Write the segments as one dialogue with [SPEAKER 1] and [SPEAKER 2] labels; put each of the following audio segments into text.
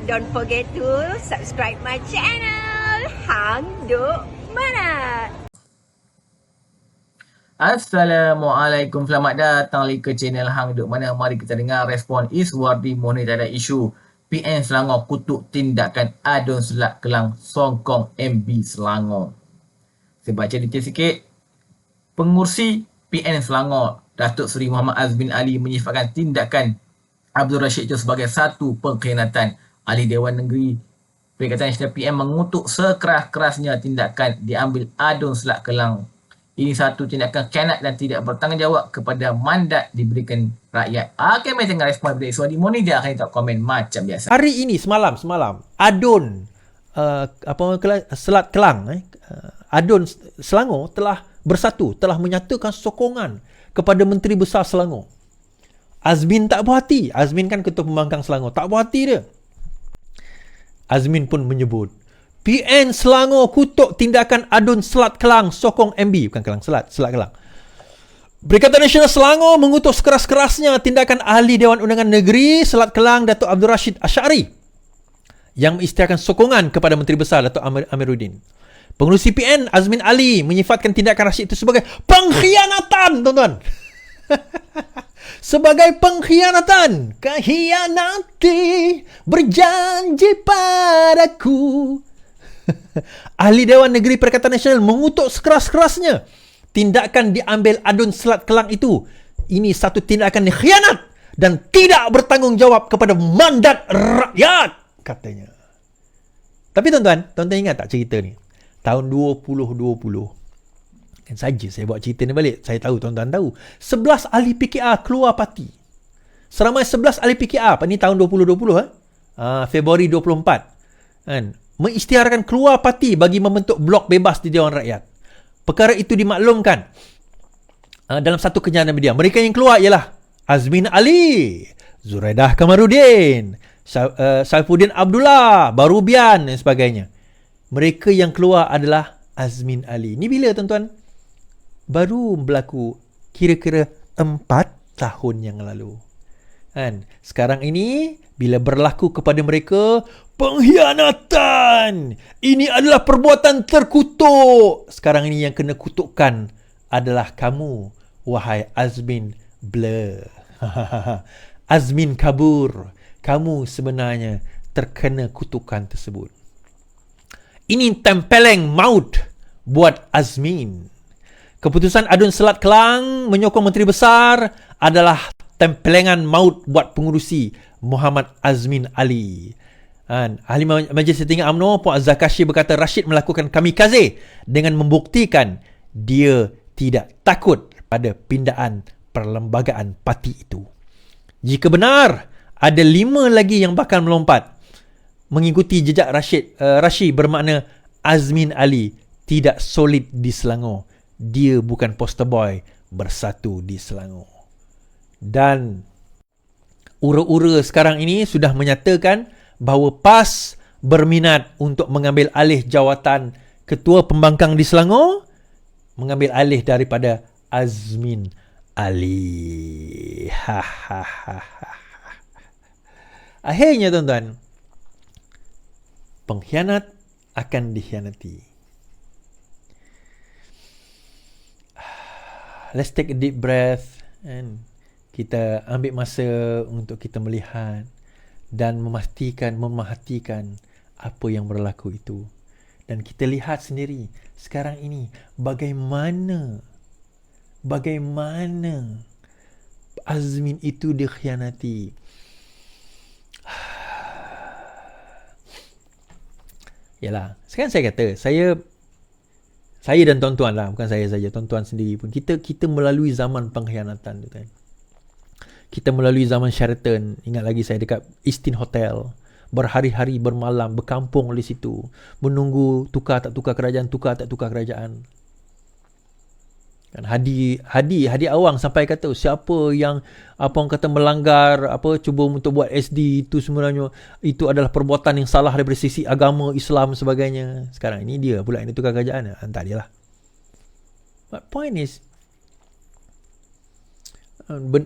[SPEAKER 1] don't forget to subscribe my channel. Hang Duk Mana.
[SPEAKER 2] Assalamualaikum, selamat datang lagi ke channel Hang Duk Mana. Mari kita dengar respon Iswardi Mohni terhadap isu PN Selangor kutuk tindakan adun selat kelang songkong MB Selangor. Saya baca detail sikit. Pengurusi PN Selangor, Datuk Seri Muhammad Azmin Ali menyifatkan tindakan Abdul Rashid itu sebagai satu pengkhianatan. Ahli Dewan Negeri Perikatan Nasional PM mengutuk sekeras-kerasnya tindakan diambil adun selat kelang. Ini satu tindakan khianat dan tidak bertanggungjawab kepada mandat diberikan rakyat. Okey, mari tengok respon dari Iswardi Mohni. Dia akan letak komen macam biasa.
[SPEAKER 3] Hari ini semalam adun Selat Kelang adun Selangor telah bersatu, telah menyatakan sokongan kepada Menteri Besar Selangor. Azmin tak puas hati. Azmin kan Ketua Pembangkang Selangor. Tak puas hati dia. Azmin pun menyebut PN Selangor kutuk tindakan adun Selat Kelang sokong MB. Bukan Kelang Selat, Selat Kelang. Perikatan Nasional Selangor mengutuk sekeras-kerasnya tindakan Ahli Dewan Undangan Negeri Selat Kelang Datuk Abdul Rashid Ash'ari yang mengisytiharkan sokongan kepada Menteri Besar Datuk Amiruddin. Pengerusi PN Azmin Ali menyifatkan tindakan Rashid itu sebagai pengkhianatan, tuan-tuan. Sebagai pengkhianatan. Khianati berjanji padaku. Ahli Dewan Negeri Perikatan Nasional mengutuk sekeras-kerasnya tindakan diambil adun Selat Kelang itu. Ini satu tindakan khianat dan tidak bertanggungjawab kepada mandat rakyat, katanya. Tapi tuan-tuan ingat tak cerita ni? Tahun 2020. Dan saja saya buat cerita ni balik. Saya tahu tuan-tuan tahu. 11 ahli PKR keluar parti. Seramai 11 ahli PKR. Ini tahun 2020. Februari 24. Kan? Mengisytiharkan keluar parti bagi membentuk blok bebas di Dewan Rakyat. Perkara itu dimaklumkan dalam satu kenyataan media. Mereka yang keluar ialah Azmin Ali, Zuraidah Kamaruddin, Saifuddin Abdullah, Barubian dan sebagainya. Mereka yang keluar adalah Azmin Ali. Ini bila tuan-tuan? Baru berlaku kira-kira 4 tahun yang lalu. Kan? Sekarang ini bila berlaku kepada mereka pengkhianatan. Ini adalah perbuatan terkutuk. Sekarang ini yang kena kutukkan adalah kamu, wahai Azmin Blur. Azmin kabur. Kamu sebenarnya terkena kutukan tersebut. Ini tempeleng maut buat Azmin. Keputusan adun Selat Kelang menyokong Menteri Besar adalah tempelengan maut buat pengurusi Muhammad Azmin Ali. Ahli Majlis Tinggi UMNO Puan Zakashi berkata Rashid melakukan kamikaze dengan membuktikan dia tidak takut pada pindaan perlembagaan parti itu. Jika benar, ada 5 lagi yang bakal melompat mengikuti jejak Rashid bermakna Azmin Ali tidak solid di Selangor. Dia bukan poster boy bersatu di Selangor. Dan ura-ura sekarang ini sudah menyatakan bahawa PAS berminat untuk mengambil alih jawatan Ketua Pembangkang di Selangor, mengambil alih daripada Azmin Ali. Akhirnya tuan-tuan, pengkhianat akan dikhianati. Let's take a deep breath and kita ambil masa untuk kita melihat dan memerhatikan apa yang berlaku itu. Dan kita lihat sendiri sekarang ini bagaimana Azmin itu dikhianati. Yalah, sekarang saya kata, saya dan tuan-tuan lah, bukan saya saja, tuan-tuan sendiri pun kita melalui zaman pengkhianatan tu kan. Kita melalui zaman Sheraton. Ingat lagi saya dekat Eastin Hotel, berhari-hari bermalam berkampung di situ, menunggu tukar tak tukar kerajaan. Kan Hadi Awang sampai kata siapa yang orang kata melanggar cuba untuk buat SD itu sebenarnya itu adalah perbuatan yang salah daripada sisi agama Islam sebagainya. Sekarang ini dia pula yang tukar kerajaan. Entah dia lah. But point is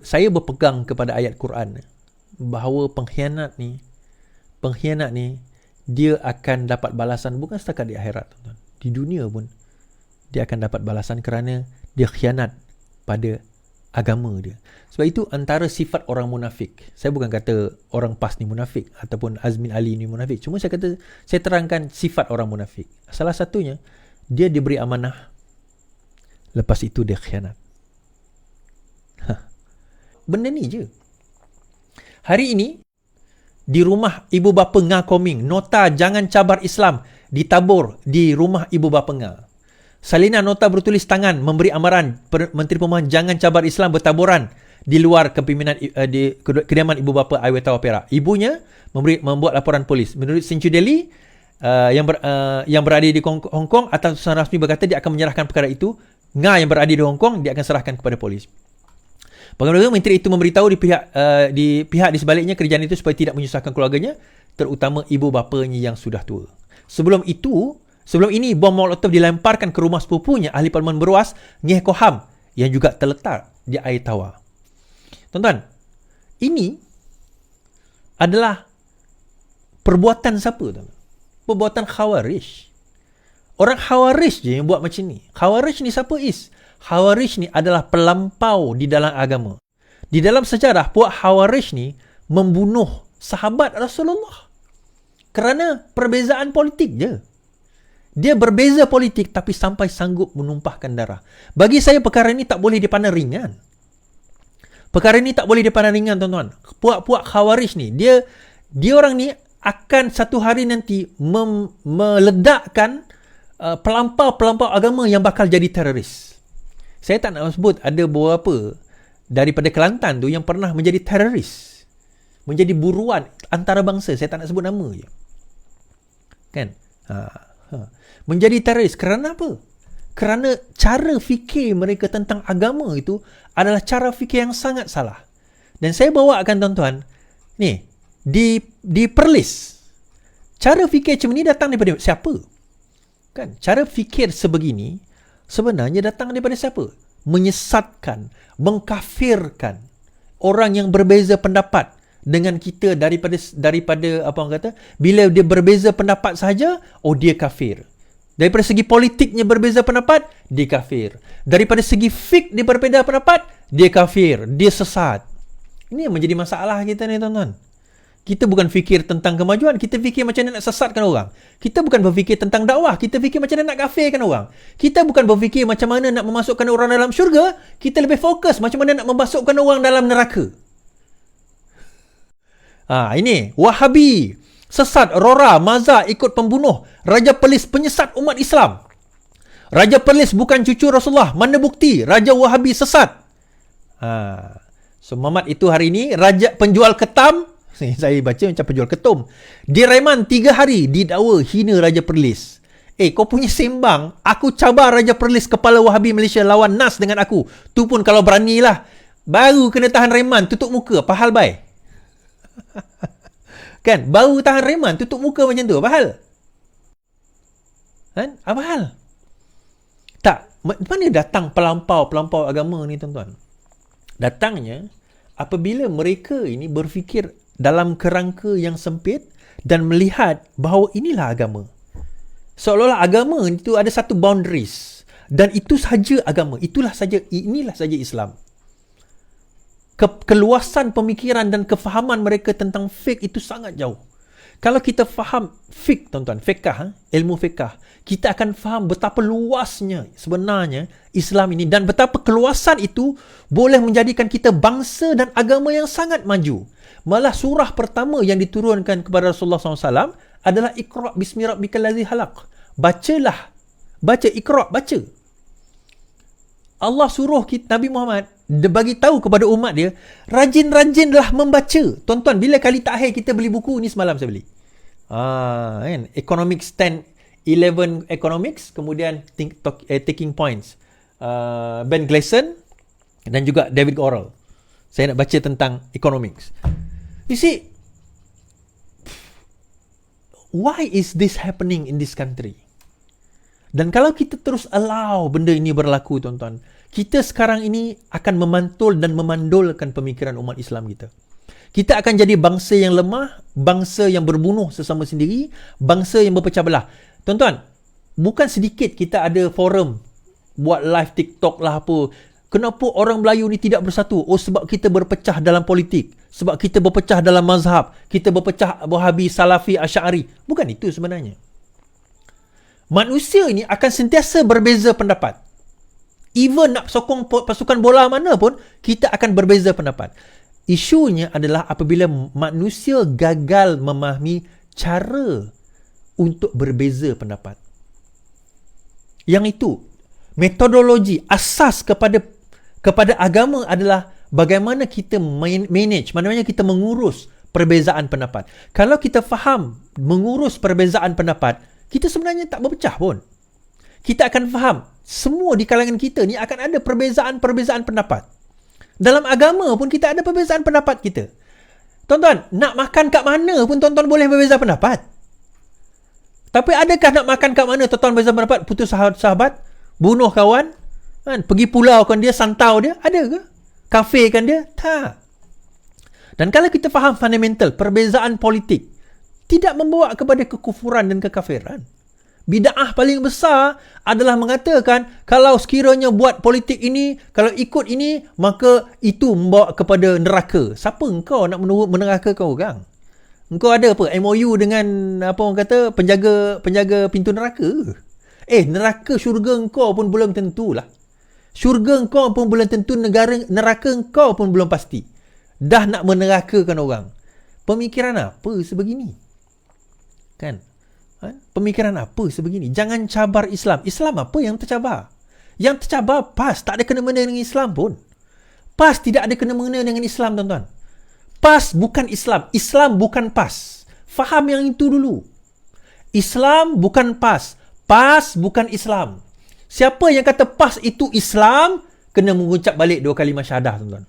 [SPEAKER 3] saya berpegang kepada ayat Quran bahawa pengkhianat ni pengkhianat ni dia akan dapat balasan bukan setakat di akhirat, tuan-tuan. Di dunia pun dia akan dapat balasan kerana dia khianat pada agama dia. Sebab itu antara sifat orang munafik. Saya bukan kata orang PAS ni munafik ataupun Azmin Ali ni munafik. Cuma saya terangkan sifat orang munafik. Salah satunya, dia diberi amanah, lepas itu dia khianat. Benda ni je. Hari ini di rumah ibu bapa Nga Koming, nota jangan cabar Islam ditabur di rumah ibu bapa Nga. Salinan nota bertulis tangan memberi amaran Menteri Perumahan jangan cabar Islam bertaburan di luar kepimpinan di kediaman ibu bapa Aiwata Perak. Ibunya membuat laporan polis. Menurut Sinchu Delhi yang berada di Hong Kong, atasan rasmi berkata dia akan menyerahkan perkara itu. Nga yang berada di Hong Kong dia akan serahkan kepada polis. Bagaimanapun menteri itu memberitahu di pihak di sebaliknya kerjaan itu supaya tidak menyusahkan keluarganya, terutama ibu bapanya yang sudah tua. Sebelum ini bom molotov dilemparkan ke rumah sepupunya ahli parlimen Beruas Ngeh Koham yang juga terletak di air tawar. Tuan-tuan, ini adalah perbuatan siapa, tuan? Perbuatan Khawarij. Orang Khawarij je yang buat macam ni. Khawarij ni siapa is? Khawarij ni adalah pelampau di dalam agama. Di dalam sejarah, puak Khawarij ni membunuh sahabat Rasulullah kerana perbezaan politik je. Dia berbeza politik tapi sampai sanggup menumpahkan darah. Bagi saya perkara ini tak boleh dipandang ringan. Perkara ini tak boleh dipandang ringan, tuan-tuan. Puak-puak Khawarij ni, dia orang ni akan satu hari nanti meledakkan pelampau-pelampau agama yang bakal jadi teroris. Saya tak nak sebut ada beberapa daripada Kelantan tu yang pernah menjadi teroris. Menjadi buruan antarabangsa. Saya tak nak sebut nama je. Kan? Menjadi teroris. Kerana apa? Kerana cara fikir mereka tentang agama itu adalah cara fikir yang sangat salah. Dan saya bawakan tuan-tuan, ni, di Perlis. Cara fikir macam ni datang daripada siapa? Kan? Cara fikir sebegini sebenarnya datang daripada siapa? Menyesatkan, mengkafirkan orang yang berbeza pendapat dengan kita daripada apa orang kata, bila dia berbeza pendapat sahaja, oh dia kafir. Daripada segi politiknya berbeza pendapat, dia kafir. Daripada segi fik dia berbeza pendapat, dia kafir, dia sesat. Ini yang menjadi masalah kita ni, tuan-tuan. Kita bukan fikir tentang kemajuan, kita fikir macam mana nak sesatkan orang. Kita bukan berfikir tentang dakwah, kita fikir macam mana nak kafirkan orang. Kita bukan berfikir macam mana nak memasukkan orang dalam syurga, kita lebih fokus macam mana nak memasukkan orang dalam neraka. Ini Wahabi, sesat, Rora, Maza ikut pembunuh, Raja Perlis penyesat umat Islam. Raja Perlis bukan cucu Rasulullah, mana bukti? Raja Wahabi sesat. So Muhammad itu hari ini raja penjual ketam. Saya baca macam penjual ketum. Direman 3 hari didakwa hina Raja Perlis. Kau punya sembang, aku cabar Raja Perlis kepala Wahabi Malaysia lawan NAS dengan aku. Tu pun kalau beranilah. Baru kena tahan reman, tutup muka. Apa hal bai? Kan? Baru tahan reman, tutup muka macam tu. Apa hal? Kan? Apa hal? Tak. Mana datang pelampau agama ni, tuan-tuan? Datangnya apabila mereka ini berfikir dalam kerangka yang sempit dan melihat bahawa inilah agama. Seolah-olah agama itu ada satu boundaries dan itu saja agama, inilah saja Islam. Keluasan pemikiran dan kefahaman mereka tentang fiqh itu sangat jauh. Kalau kita faham fiqh, tuan-tuan, fiqh, ilmu fiqh, kita akan faham betapa luasnya sebenarnya Islam ini dan betapa keluasan itu boleh menjadikan kita bangsa dan agama yang sangat maju. Malah surah pertama yang diturunkan kepada Rasulullah SAW adalah Iqra' bismi rabbikal ladzi khalaq. Bacalah. Baca Iqra', baca. Allah suruh kita, Nabi Muhammad bagi tahu kepada umat dia, rajin-rajinlah membaca. Tuan-tuan, bila kali terakhir kita beli buku ni? Semalam saya beli. Kan? Economics 11 Economics, kemudian Taking Points. Ben Gleason dan juga David Gorel. Saya nak baca tentang economics. You see, why is this happening in this country? Dan kalau kita terus allow benda ini berlaku, tuan-tuan, kita sekarang ini akan memantul dan memandulkan pemikiran umat Islam kita. Kita akan jadi bangsa yang lemah, bangsa yang berbunuh sesama sendiri, bangsa yang berpecah belah. Tuan-tuan, bukan sedikit kita ada forum buat live TikTok lah apa. Kenapa orang Melayu ni tidak bersatu? Oh, sebab kita berpecah dalam politik. Sebab kita berpecah dalam mazhab. Kita berpecah Wahabi, Salafi, Asy'ari. Bukan itu sebenarnya. Manusia ini akan sentiasa berbeza pendapat. Even nak sokong pasukan bola mana pun, kita akan berbeza pendapat. Isunya adalah apabila manusia gagal memahami cara untuk berbeza pendapat. Yang itu, metodologi asas kepada agama adalah bagaimana kita manage, maknanya kita mengurus perbezaan pendapat. Kalau kita faham mengurus perbezaan pendapat, kita sebenarnya tak berpecah pun. Kita akan faham semua di kalangan kita ni akan ada perbezaan-perbezaan pendapat. Dalam agama pun kita ada perbezaan pendapat kita. Tuan-tuan, nak makan kat mana pun tuan-tuan boleh berbeza pendapat. Tapi adakah nak makan kat mana tuan-tuan berbeza pendapat? Putus sahabat, bunuh kawan, kan? Pergi pulau kan dia, santau dia, ada ke? Kafe kan dia? Tak. Dan kalau kita faham fundamental, perbezaan politik tidak membawa kepada kekufuran dan kekafiran. Bid'ah paling besar adalah mengatakan kalau sekiranya buat politik ini, kalau ikut ini, maka itu membawa kepada neraka. Siapa engkau nak menerakakan orang? Engkau ada apa? MOU dengan apa orang kata penjaga pintu neraka? Neraka syurga engkau pun belum tentulah. Syurga engkau pun belum tentu, neraka engkau pun belum pasti. Dah nak menerakakan orang. Pemikiran apa sebegini? Kan? Pemikiran apa sebegini? Jangan cabar Islam. Islam apa yang tercabar? Yang tercabar PAS. Tak ada kena-mena dengan Islam pun. PAS tidak ada kena-mena dengan Islam, tuan-tuan. PAS bukan Islam. Islam bukan PAS. Faham yang itu dulu. Islam bukan PAS. PAS bukan Islam. Siapa yang kata PAS itu Islam, kena mengucap balik 2 kalimah syahadah, tuan-tuan.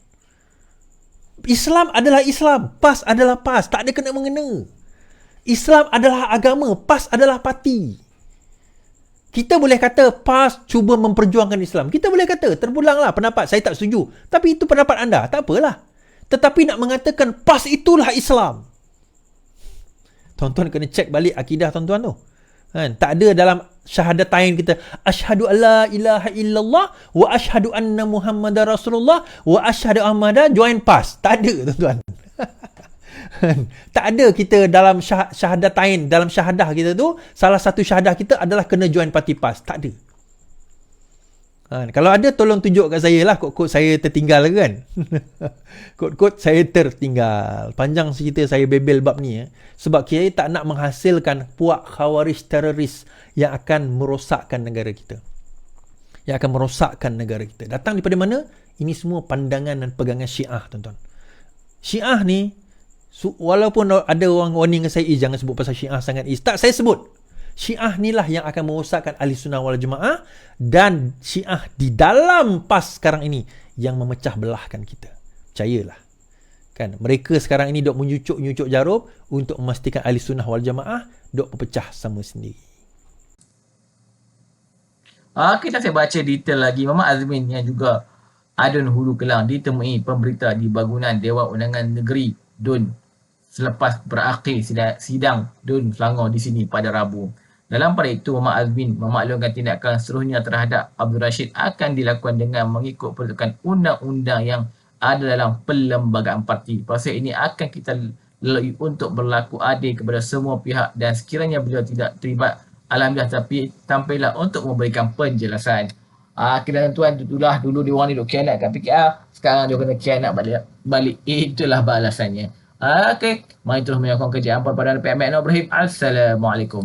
[SPEAKER 3] Islam adalah Islam. PAS adalah PAS. Tak ada kena-mengena. Islam adalah agama, PAS adalah parti. Kita boleh kata PAS cuba memperjuangkan Islam. Kita boleh kata terbulanglah pendapat, saya tak setuju. Tapi itu pendapat anda, tak apalah. Tetapi nak mengatakan PAS itulah Islam. Tuan-tuan kena cek balik akidah tuan-tuan tu. Kan? Tak ada dalam syahadatain kita asyhadu alla ilaha illallah wa asyhadu anna muhammadar rasulullah wa asyhadu ahmada join PAS. Tak ada, tuan-tuan. Tak ada kita dalam syahadatain, dalam syahadah kita tu, salah satu syahadah kita adalah kena join parti PAS. Tak ada. Kalau ada, tolong tunjuk kat saya lah. Kod-kod saya tertinggal kan. Kod-kod saya tertinggal. Panjang cerita saya bebel bab ni. Sebab kita tak nak menghasilkan puak khawarij teroris yang akan merosakkan negara kita. Yang akan merosakkan negara kita. Datang daripada mana? Ini semua pandangan dan pegangan Syiah, tuan-tuan. Syiah ni, walaupun ada orang warning saya, jangan sebut pasal Syiah sangat. Tak, saya sebut. Syiah inilah yang akan merosakkan Ahli Sunnah wal Jamaah, dan Syiah di dalam PAS sekarang ini yang memecah belahkan kita. Percayalah. Kan, mereka sekarang ini dok menyucuk jarum untuk memastikan Ahli Sunnah wal Jamaah dok berpecah sama sendiri.
[SPEAKER 2] Kita saya baca detail lagi. Muhammad Azmin yang juga Adun Hulu Kelang ditemui pemberita di bangunan Dewan Undangan Negeri Dun selepas berakhir sidang Dun Selangor di sini pada Rabu. Dalam pada itu, Muhammad Azmin memaklumkan tindakan seterusnya terhadap Abdul Rashid akan dilakukan dengan mengikut peruntukan undang-undang yang ada dalam perlembagaan parti. Proses ini akan kita lalui untuk berlaku adil kepada semua pihak, dan sekiranya beliau tidak terlibat, alhamdulillah, tapi tampillah untuk memberikan penjelasan. Kira tuan, itulah dulu dia orang ni duk kianat kat PKR, sekarang dia kena kianat balik. Itulah balasannya. Okey, mari terus menyokong kerja hampa pada PMN Ibrahim. Assalamualaikum.